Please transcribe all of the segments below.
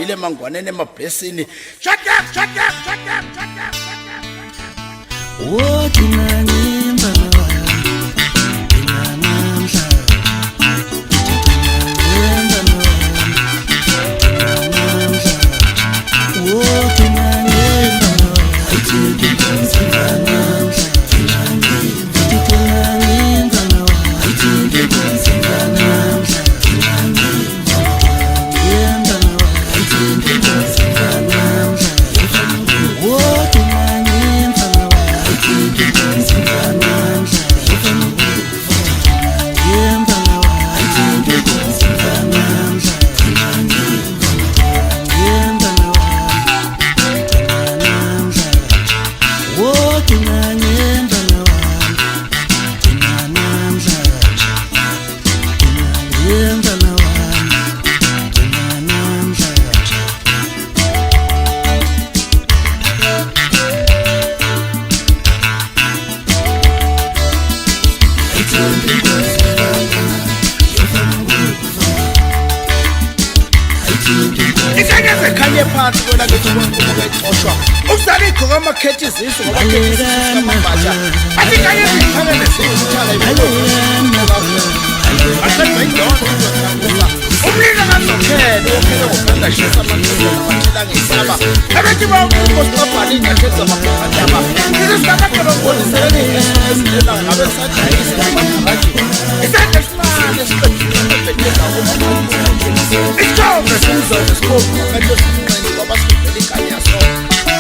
Vile mangwanene mabhesini shut up oh kinanyimba inamamhla oh kinanyimba Khethi izisu ngoba khethi izisu kamabhaja athi kanye sikhangele sithala ibona akade bayidonsa umlilo kazokhela okhela ngophanda shisa amanzi amathela ngisaba abethi bawukosibabhali nyatheza amabhajama sisabathola ngolisele esilela ngabe sajayisa amabhaji isande simane siqedile betheza isithobe sizobe sikhofu kanti sinqeni ngoba sivele ikanya so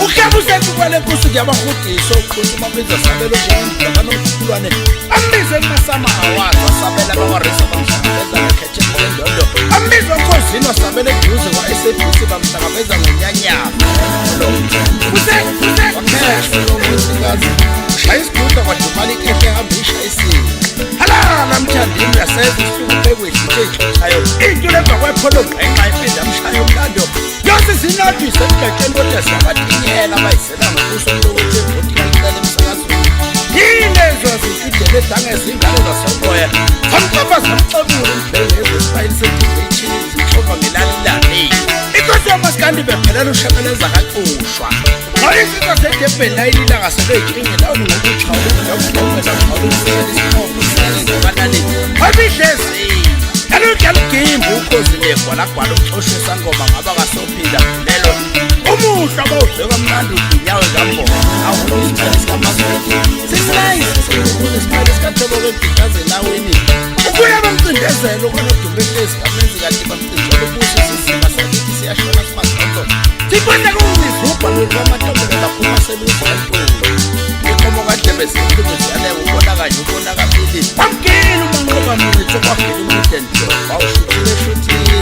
ukhabuze kukwele kusuku yabahudiswa ukukhuluma benza sabelo njengomntwana nomkhulwane ambize kumasama awazi wasabela bawarisa bamhlangabeza ngekhethe ngendondo ambize ukhosini wasabela eduze kwa-SABC bamhlangabeza ngonyanyama wakheshwa lomusikazi shaya isigudla kwadumala ikehle ehamba ishayisile halala mthandini yaseza isihluku phekwehlihle eyixothayo into lemva kwepholo gqenxa iphinda amshaya umlando yose sinadwise emgaqeni kodwa siyabatinyela abayisela ngobuso lokuthi evoti kalicela emsakazweni yilezo zintidele edange zingane zasomoya samcofa samcebula umbhengeze esifayini setiveyithini zixova ngelalilane inkosi yamasikandi bephelela ushameleza kacushwa ngoyisisa sedebheni layililanga seleyijinge lawuni ngokuchawuleaauleisisele abihlezi Kalugimbu ukhozi negwalagwala uxoshwe sangoma ngaba kasophila lelo umuhla bawudleka mnandi udinyawe ngambona awuthi isikhathi sikamasweti sisilayisi sikukhulu isikhathi sikathobo kwegitaze naweni ukuya bamcindezelo kwanodumbehlezi kamenzi kanti bamcindezelo ubuso sisima sakithi siyashona simasonto sibone kungizubha lwamatombe laphuma seluzantoni ikomo kadlebe sikhulu ziyaleka ubona kanye ubona kabili bamkile umanqoba mnitho kwagela umudento bawushutile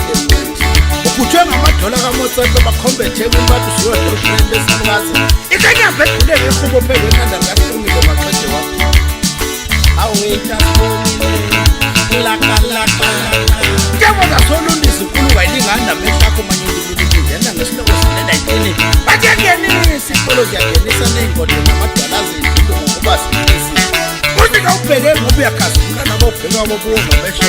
ukuthwe ngamadola kamotsepe bakhombethe kumphathu siyodoshlele besilukazi ikanyabhedule ngehubo phezu ekhanda likahlungile maqede wakho awethafonile lakalaka kebona solundisa inkuluka ilingana mehlakho manyindululingena ngesihloko sine-19 bathengenisa isikolo ziyangenisa ney'ngodo namadwala azindulo ngokuba sinisi uthi kawubheke ngoba uyakhazimula nabo ubheka bobuwo nomehlo